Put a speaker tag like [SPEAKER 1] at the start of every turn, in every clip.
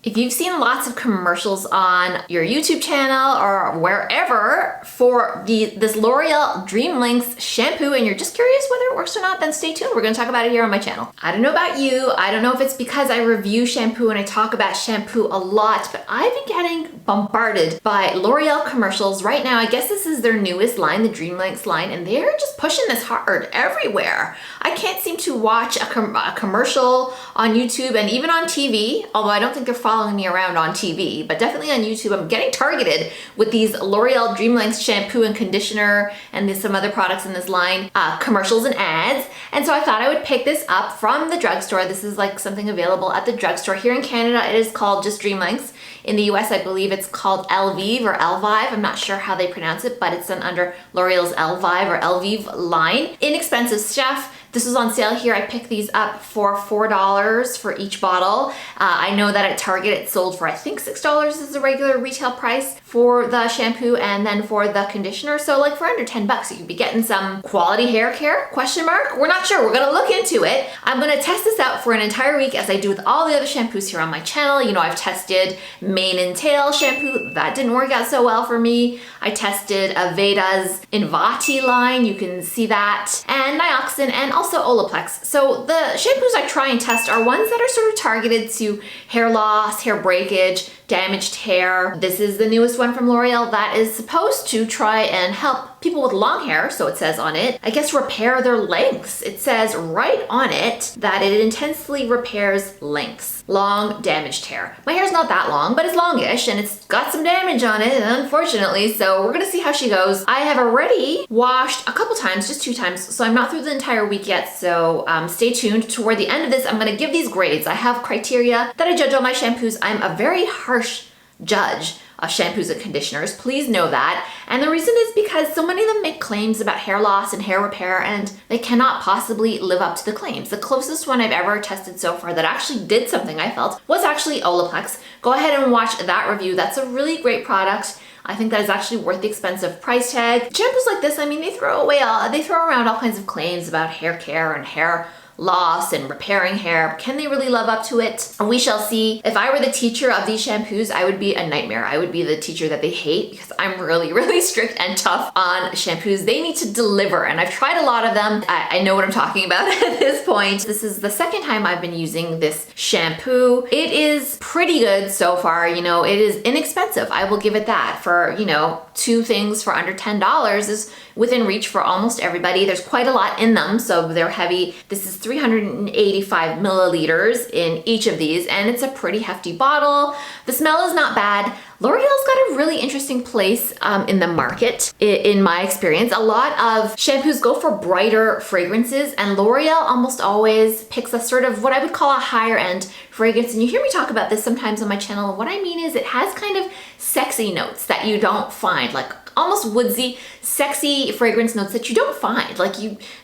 [SPEAKER 1] If you've seen lots of commercials on your YouTube channel or wherever for this L'Oreal Dream Lengths shampoo and you're just curious whether it works or not, then stay tuned. We're gonna talk about it here on my channel. I don't know about you, I don't know if it's because I review shampoo and I talk about shampoo a lot, but I've been getting bombarded by L'Oreal commercials right now. I guess this is their newest line, the Dream Lengths line, and they're just pushing this hard everywhere. I can't seem to watch a commercial on YouTube and even on TV, although I don't think they're following me around on TV, but definitely on YouTube. I'm getting targeted with these L'Oreal Dream Lengths shampoo and conditioner and there's some other products in this line, commercials and ads. And so I thought I would pick this up from the drugstore. This is like something available at the drugstore. Here in Canada, it is called just Dream Lengths. In the US, I believe it's called ELVIVE or ELVIVE. I'm not sure how they pronounce it, but it's done under L'Oreal's ELVIVE or ELVIVE line. Inexpensive stuff. This was on sale here. I picked these up for $4 for each bottle. I know that at Target it sold for I think $6 is the regular retail price for the shampoo and then for the conditioner. So like for under 10 bucks, you could be getting some quality hair care, question mark? We're not sure, we're gonna look into it. I'm gonna test this out for an entire week as I do with all the other shampoos here on my channel. You know, I've tested mane and tail shampoo. That didn't work out so well for me. I tested Aveda's Invati line, you can see that, and Nioxin, and also Olaplex. So the shampoos I try and test are ones that are sort of targeted to hair loss, hair breakage, damaged hair. This is the newest one from L'Oreal that is supposed to try and help people with long hair, so it says on it, I guess repair their lengths. It says right on it that it intensely repairs lengths, long damaged hair. My hair's not that long, but it's longish and it's got some damage on it, unfortunately, so we're gonna see how she goes. I have already washed a couple times, just 2 times, so I'm not through the entire week yet, so stay tuned. Toward the end of this, I'm gonna give these grades. I have criteria that I judge all my shampoos. I'm a very harsh judge of shampoos and conditioners, please know that. And the reason is because so many of them make claims about hair loss and hair repair and they cannot possibly live up to the claims. The closest one I've ever tested so far that actually did something, I felt, was actually Olaplex. Go ahead and watch that review. That's a really great product. I think that is actually worth the expensive price tag. Shampoos like this, I mean, they throw around all kinds of claims about hair care and hair loss and repairing hair. Can they really live up to it? We shall see. If I were the teacher of these shampoos, I would be a nightmare. I would be the teacher that they hate because I'm really, really strict and tough on shampoos. They need to deliver, and I've tried a lot of them. I know what I'm talking about at this point. This is the second time I've been using this shampoo. It is pretty good so far. You know, it is inexpensive. I will give it that. For, you know, 2 things for under $10 is within reach for almost everybody. There's quite a lot in them, so they're heavy. This is 385 milliliters in each of these, and it's a pretty hefty bottle. The smell is not bad. L'Oreal's got a really interesting place in the market, in my experience. A lot of shampoos go for brighter fragrances, and L'Oreal almost always picks a sort of what I would call a higher end fragrance. And you hear me talk about this sometimes on my channel. What I mean is it has kind of sexy notes that you don't find, like almost woodsy, sexy fragrance notes that you don't find. Like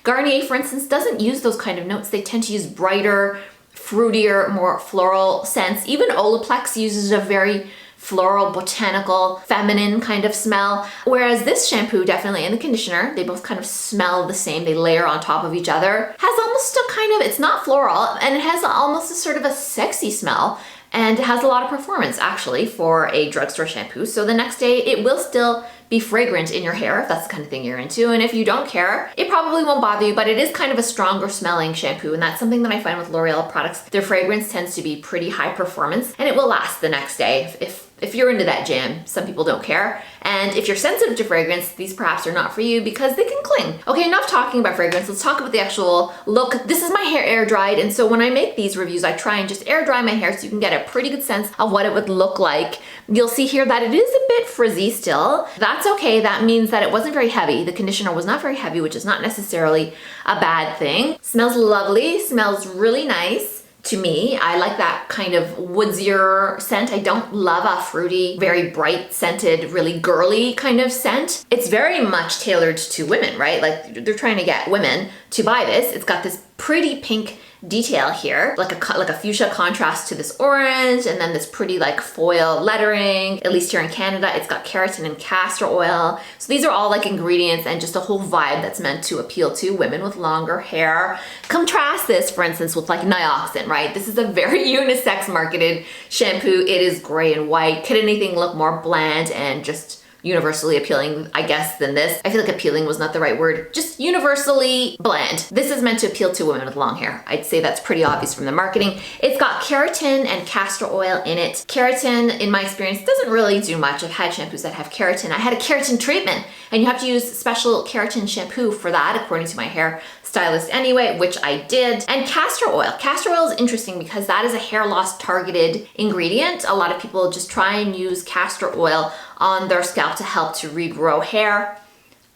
[SPEAKER 1] Garnier, for instance, doesn't use those kind of notes. They tend to use brighter, fruitier, more floral scents. Even Olaplex uses a very floral, botanical, feminine kind of smell. Whereas this shampoo definitely, and the conditioner, they both kind of smell the same. They layer on top of each other. Has almost a kind of, it's not floral, and it has almost a sort of a sexy smell. And it has a lot of performance actually for a drugstore shampoo. So the next day it will still be fragrant in your hair if that's the kind of thing you're into. And if you don't care, it probably won't bother you, but it is kind of a stronger smelling shampoo. And that's something that I find with L'Oreal products. Their fragrance tends to be pretty high performance and it will last the next day if you're into that jam. Some people don't care. And if you're sensitive to fragrance, these perhaps are not for you because they can cling. Okay, enough talking about fragrance. Let's talk about the actual look. This is my hair air dried, and so when I make these reviews, I try and just air dry my hair so you can get a pretty good sense of what it would look like. You'll see here that it is a bit frizzy still. That's okay. That means that it wasn't very heavy. The conditioner was not very heavy, which is not necessarily a bad thing. Smells lovely, smells really nice. To me, I like that kind of woodsier scent. I don't love a fruity, very bright scented, really girly kind of scent. It's very much tailored to women, right? Like they're trying to get women to buy this. It's got this pretty pink detail here, like a fuchsia contrast to this orange, and then this pretty like foil lettering. At least here in Canada, it's got keratin and castor oil. So these are all like ingredients and just a whole vibe that's meant to appeal to women with longer hair. Contrast this, for instance, with like nioxin, right? This is a very unisex marketed shampoo. It is gray and white. Could anything look more bland and just universally appealing, I guess, than this? I feel like appealing was not the right word, just universally bland. This is meant to appeal to women with long hair. I'd say that's pretty obvious from the marketing. It's got keratin and castor oil in it. Keratin, in my experience, doesn't really do much. I've had shampoos that have keratin. I had a keratin treatment, and you have to use special keratin shampoo for that, according to my hair stylist anyway, which I did. And castor oil. Castor oil is interesting because that is a hair loss targeted ingredient. A lot of people just try and use castor oil on their scalp to help to regrow hair.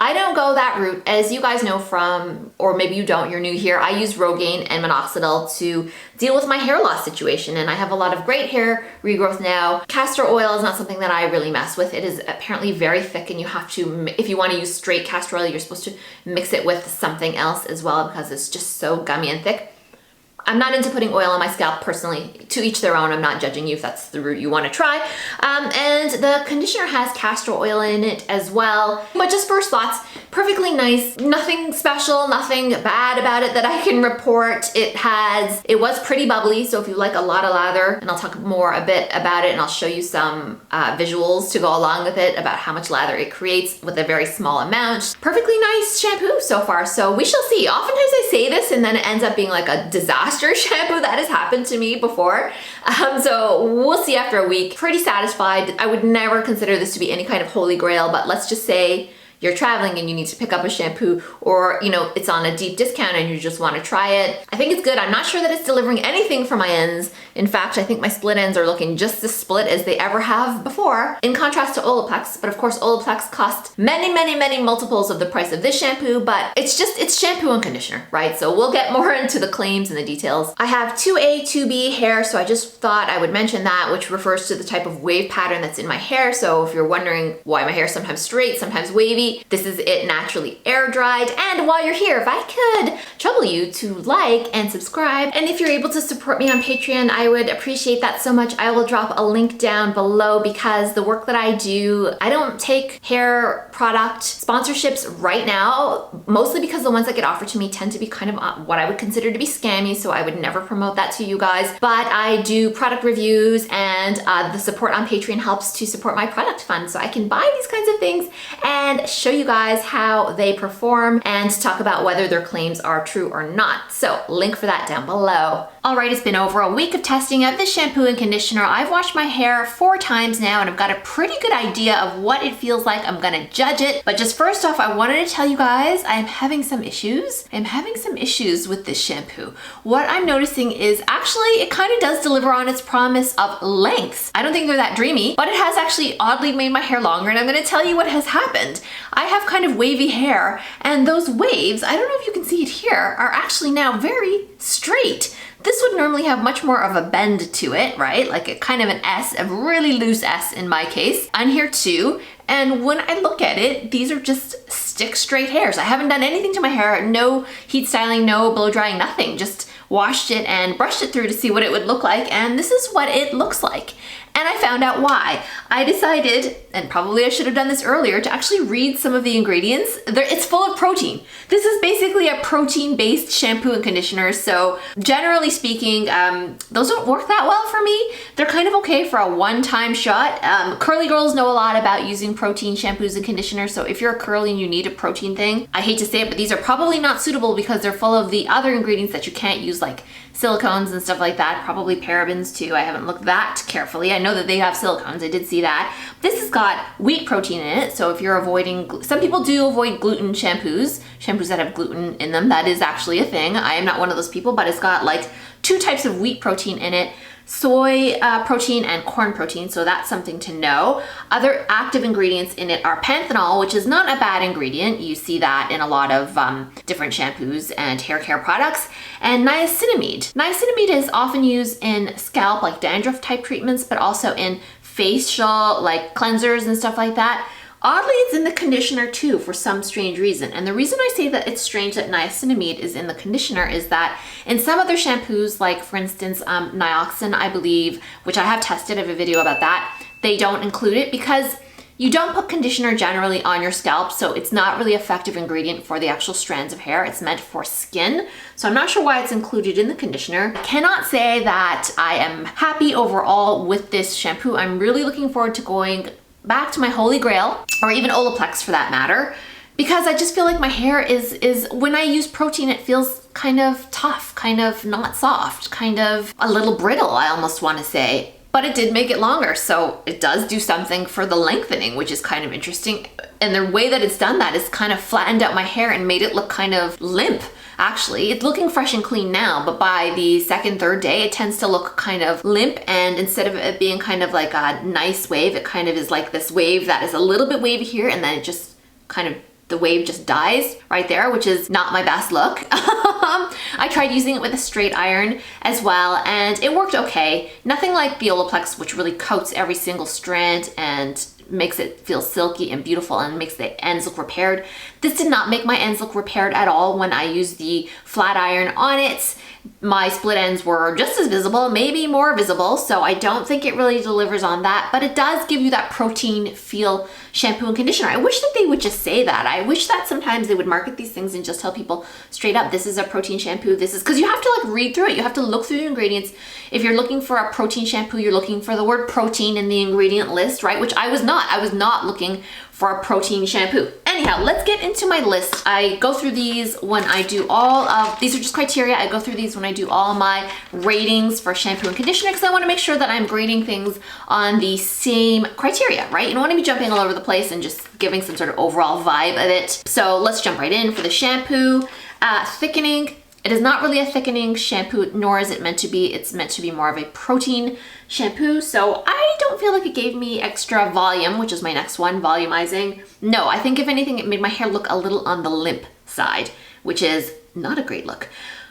[SPEAKER 1] I don't go that route. As you guys know from, or maybe you don't, you're new here, I use Rogaine and minoxidil to deal with my hair loss situation, and I have a lot of great hair regrowth now. Castor oil is not something that I really mess with. It is apparently very thick, and you have to, if you want to use straight castor oil, you're supposed to mix it with something else as well because it's just so gummy and thick. I'm not into putting oil on my scalp personally. To each their own. I'm not judging you if that's the route you want to try. And the conditioner has castor oil in it as well. But just first thoughts, perfectly nice. Nothing special, nothing bad about it that I can report. It was pretty bubbly, so if you like a lot of lather, and I'll talk more a bit about it, and I'll show you some visuals to go along with it about how much lather it creates with a very small amount. Perfectly nice shampoo so far, so we shall see. Oftentimes I say this and then it ends up being like a disaster shampoo. That has happened to me before. So we'll see after a week. Pretty satisfied. I would never consider this to be any kind of holy grail, but let's just say you're traveling and you need to pick up a shampoo, or it's on a deep discount and you just want to try it. I think it's good. I'm not sure that it's delivering anything for my ends. In fact, I think my split ends are looking just as split as they ever have before, in contrast to Olaplex. But of course, Olaplex cost many multiples of the price of this shampoo, but it's shampoo and conditioner, right? So we'll get more into the claims and the details. I have 2A, 2B hair, so I just thought I would mention that, which refers to the type of wave pattern that's in my hair. So if you're wondering why my hair is sometimes straight, sometimes wavy, this is it naturally air dried. And while you're here, if I could trouble you to like and subscribe, and if you're able to support me on Patreon, I would appreciate that so much. I will drop a link down below because the work that I do, I don't take hair product sponsorships right now, mostly because the ones that get offered to me tend to be kind of what I would consider to be scammy, so I would never promote that to you guys. But I do product reviews, and the support on Patreon helps to support my product fund, so I can buy these kinds of things and show you guys how they perform and talk about whether their claims are true or not. So link for that down below. All right, it's been over a week of testing of this shampoo and conditioner. I've washed my hair 4 times now, and I've got a pretty good idea of what it feels like. I'm gonna judge it. But just first off, I wanted to tell you guys I am having some issues. I'm having some issues with this shampoo. What I'm noticing is actually it kind of does deliver on its promise of length. I don't think they're that dreamy, but it has actually oddly made my hair longer, and I'm gonna tell you what has happened. I have kind of wavy hair, and those waves, I don't know if you can see it here, are actually now very straight. This would normally have much more of a bend to it, right? Like a kind of an S, a really loose S in my case. On here too. And when I look at it, these are just stick straight hairs. I haven't done anything to my hair, no heat styling, no blow drying, nothing. Just washed it and brushed it through to see what it would look like, and this is what it looks like. And I found out why. I decided, and probably I should have done this earlier, to actually read some of the ingredients. It's full of protein. This is basically a protein-based shampoo and conditioner, so generally speaking, those don't work that well for me. They're kind of okay for a one-time shot. Curly girls know a lot about using protein shampoos and conditioners, so if you're a curly and you need a protein thing, I hate to say it, but these are probably not suitable because they're full of the other ingredients that you can't use, like silicones and stuff like that, probably parabens too. I haven't looked that carefully. I know that they have silicones, I did see that. This has got wheat protein in it, so if you're avoiding, some people do avoid gluten shampoos that have gluten in them. That is actually a thing. I am not one of those people, but it's got like 2 types of wheat protein in it, soy protein and corn protein, so that's something to know. Other active ingredients in it are panthenol, which is not a bad ingredient. You see that in a lot of different shampoos and hair care products, and niacinamide. Niacinamide is often used in scalp, like dandruff type treatments, but also in facial, like cleansers and stuff like that. Oddly, it's in the conditioner too for some strange reason. And the reason I say that it's strange that niacinamide is in the conditioner is that in some other shampoos, like for instance, Nioxin, I believe, which I have tested, I have a video about that, they don't include it because you don't put conditioner generally on your scalp, so it's not really effective ingredient for the actual strands of hair. It's meant for skin. So I'm not sure why it's included in the conditioner. I cannot say that I am happy overall with this shampoo. I'm really looking forward to going back to my Holy Grail, or even Olaplex for that matter, because I just feel like my hair is when I use protein, it feels kind of tough, kind of not soft, kind of a little brittle, I almost want to say. But it did make it longer, so it does do something for the lengthening, which is kind of interesting. And the way that it's done that is kind of flattened out my hair and made it look kind of limp. Actually, it's looking fresh and clean now, but by the second, third day, it tends to look kind of limp. And instead of it being kind of like a nice wave, it kind of is like this wave that is a little bit wavy here, and then it just kind of, the wave just dies right there, which is not my best look. I tried using it with a straight iron as well, and it worked okay. Nothing like the Olaplex, which really coats every single strand and makes it feel silky and beautiful and makes the ends look repaired. This did not make my ends look repaired at all when I used the flat iron on it. My split ends were just as visible, maybe more visible, so I don't think it really delivers on that, but it does give you that protein feel shampoo and conditioner. I wish that they would just say that. I wish that sometimes they would market these things and just tell people straight up, this is a protein shampoo, this is, because you have to like read through it. You have to look through the ingredients. If you're looking for a protein shampoo, you're looking for the word protein in the ingredient list, right? Which I was not. I was not looking for a protein shampoo. Anyhow, let's get into my list. I go through these when I do all of, these are just criteria. I go through these when I do all my ratings for shampoo and conditioner because I want to make sure that I'm grading things on the same criteria, right? You don't want to be jumping all over the place and just giving some sort of overall vibe of it. So let's jump right in for the shampoo. Thickening. It is not really a thickening shampoo, nor is it meant to be. It's meant to be more of a protein shampoo. So I don't feel like it gave me extra volume, which is my next one, volumizing. No, I think if anything, it made my hair look a little on the limp side, which is not a great look.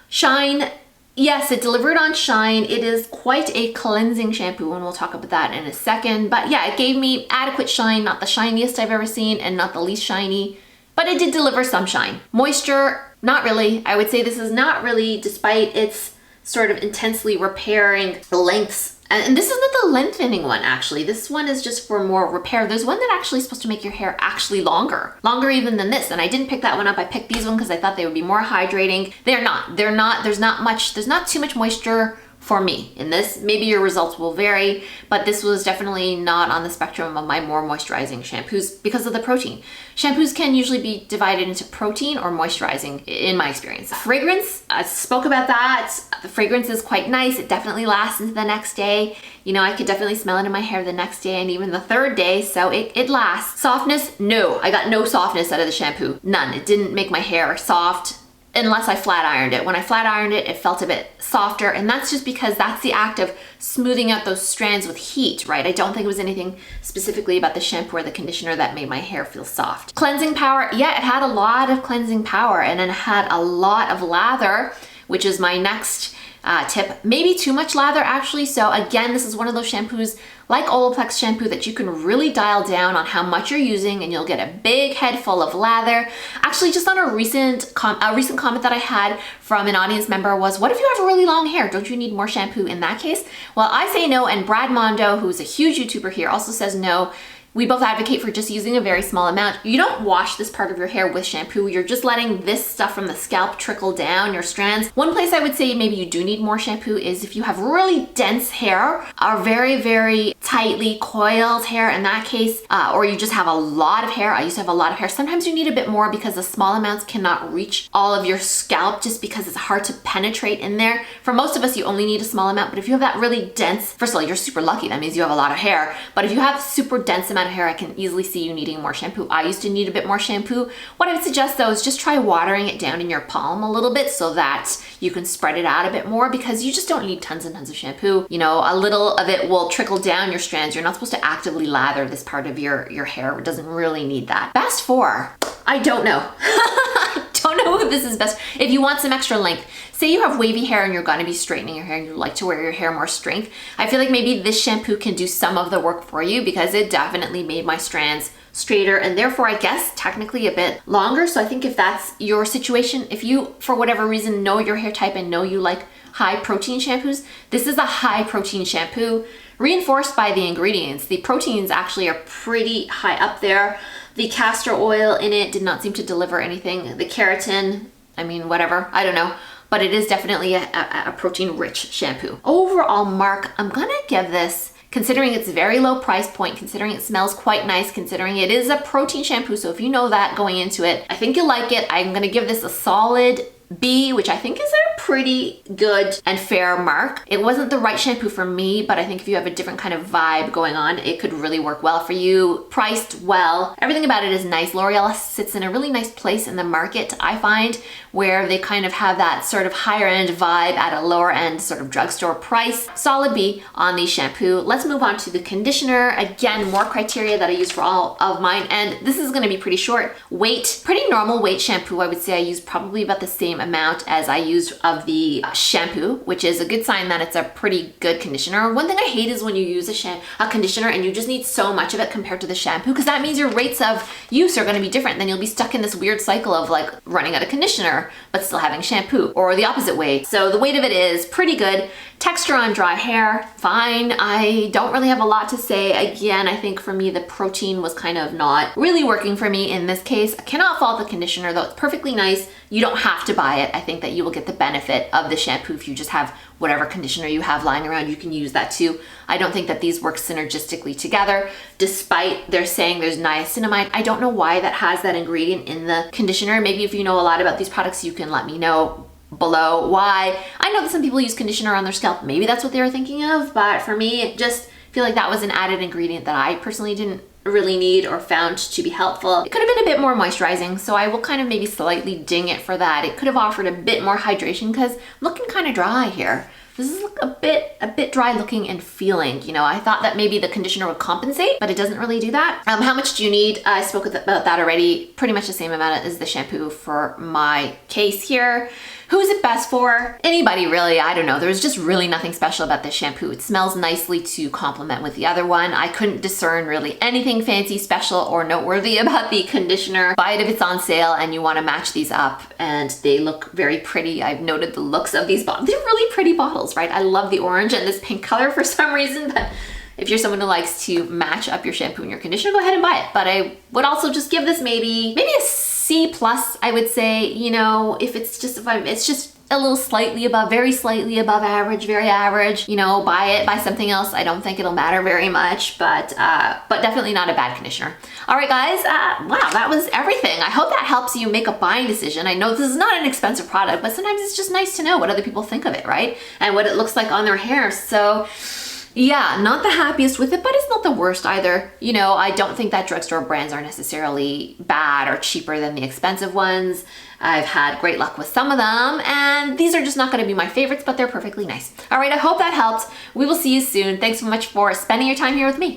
[SPEAKER 1] Shine. Yes, it delivered on shine. It is quite a cleansing shampoo, and we'll talk about that in a second. But yeah, it gave me adequate shine, not the shiniest I've ever seen and not the least shiny, but it did deliver some shine. Moisture, not really. I would say this is not really, despite its sort of intensely repairing lengths. And this is not the lengthening one, actually. This one is just for more repair. There's one that actually is supposed to make your hair actually longer even than this. And I didn't pick that one up. I picked these one because I thought they would be more hydrating. They're not. There's not too much moisture for me in this. Maybe your results will vary, but this was definitely not on the spectrum of my more moisturizing shampoos because of the protein. Shampoos can usually be divided into protein or moisturizing in my experience. Fragrance, I spoke about that. The fragrance is quite nice. It definitely lasts into the next day. You know, I could definitely smell it in my hair the next day and even the third day, so it lasts. Softness, no. I got no softness out of the shampoo. None. It didn't make my hair soft unless I flat ironed it. When I flat ironed it, it felt a bit softer, and that's just because that's the act of smoothing out those strands with heat, right? I don't think it was anything specifically about the shampoo or the conditioner that made my hair feel soft. Cleansing power, yeah, it had a lot of cleansing power, and it had a lot of lather, which is my next tip. Maybe too much lather, actually. So again, this is one of those shampoos like Olaplex shampoo that you can really dial down on how much you're using and you'll get a big head full of lather. Actually, just on a recent comment that I had from an audience member was, what if you have really long hair? Don't you need more shampoo in that case? Well, I say no, and Brad Mondo, who's a huge YouTuber here, also says no. We both advocate for just using a very small amount. You don't wash this part of your hair with shampoo. You're just letting this stuff from the scalp trickle down your strands. One place I would say maybe you do need more shampoo is if you have really dense hair or very, very tightly coiled hair in that case, or you just have a lot of hair. I used to have a lot of hair. Sometimes you need a bit more because the small amounts cannot reach all of your scalp just because it's hard to penetrate in there. For most of us, you only need a small amount, but if you have that really dense, first of all, you're super lucky. That means you have a lot of hair. But if you have super dense amount of hair, I can easily see you needing more shampoo. I used to need a bit more shampoo. What I would suggest though is just try watering it down in your palm a little bit so that you can spread it out a bit more, because you just don't need tons and tons of shampoo. You know, a little of it will trickle down your strands. You're not supposed to actively lather this part of your hair. It doesn't really need that. Fast 4, I don't know. I don't don't know if this is best. If you want some extra length, say you have wavy hair and you're gonna be straightening your hair and you like to wear your hair more strength, I feel like maybe this shampoo can do some of the work for you because it definitely made my strands straighter and therefore I guess technically a bit longer. So I think if that's your situation, if you for whatever reason know your hair type and know you like high protein shampoos, this is a high protein shampoo reinforced by the ingredients. The proteins actually are pretty high up there. The castor oil in it did not seem to deliver anything. The keratin, I mean, whatever, I don't know. But it is definitely a protein-rich shampoo. Overall mark, I'm gonna give this, considering it's very low price point, considering it smells quite nice, considering it is a protein shampoo, so if you know that going into it, I think you'll like it. I'm gonna give this a solid B, which I think is a pretty good and fair mark. It wasn't the right shampoo for me, but I think if you have a different kind of vibe going on, it could really work well for you. Priced well. Everything about it is nice. L'Oreal sits in a really nice place in the market, I find, where they kind of have that sort of higher end vibe at a lower end sort of drugstore price. Solid B on the shampoo. Let's move on to the conditioner. Again, more criteria that I use for all of mine, and this is gonna be pretty short. Weight, pretty normal weight shampoo. I would say I use probably about the same amount as I used of the shampoo, which is a good sign that it's a pretty good conditioner. One thing I hate is when you use a conditioner and you just need so much of it compared to the shampoo, because that means your rates of use are going to be different. Then you'll be stuck in this weird cycle of like running out of conditioner but still having shampoo, or the opposite way. So the weight of it is pretty good. Texture on dry hair, fine. I don't really have a lot to say. Again, I think for me the protein was kind of not really working for me in this case. I cannot fault the conditioner though. It's perfectly nice. You don't have to buy it. I think that you will get the benefit of the shampoo if you just have whatever conditioner you have lying around. You can use that too. I don't think that these work synergistically together, despite they're saying there's niacinamide. I don't know why that has that ingredient in the conditioner. Maybe if you know a lot about these products, you can let me know below why. I know that some people use conditioner on their scalp. Maybe that's what they were thinking of, but for me, it just feel like that was an added ingredient that I personally didn't really need or found to be helpful. It could have been a bit more moisturizing, so I will kind of maybe slightly ding it for that. It could have offered a bit more hydration because I'm looking kind of dry here. This is a bit dry looking and feeling. You know, I thought that maybe the conditioner would compensate, but it doesn't really do that. How much do you need? I spoke about that already. Pretty much the same amount as the shampoo for my case here. Who's it best for? Anybody really, I don't know. There's just really nothing special about this shampoo. It smells nicely to complement with the other one. I couldn't discern really anything fancy, special, or noteworthy about the conditioner. Buy it if it's on sale and you want to match these up, and they look very pretty. I've noted the looks of these bottles. They're really pretty bottles, right? I love the orange and this pink color for some reason, but if you're someone who likes to match up your shampoo and your conditioner, go ahead and buy it. But I would also just give this maybe a C plus, I would say. You know, if it's just a little slightly above, very slightly above average, very average, you know, buy it, buy something else. I don't think it'll matter very much, but definitely not a bad conditioner. All right, guys, wow, that was everything. I hope that helps you make a buying decision. I know this is not an expensive product, but sometimes it's just nice to know what other people think of it, right? And what it looks like on their hair. So yeah, not the happiest with it, but it's not the worst either. You know, I don't think that drugstore brands are necessarily bad or cheaper than the expensive ones. I've had great luck with some of them, and these are just not gonna be my favorites, but they're perfectly nice. All right, I hope that helped. We will see you soon. Thanks so much for spending your time here with me.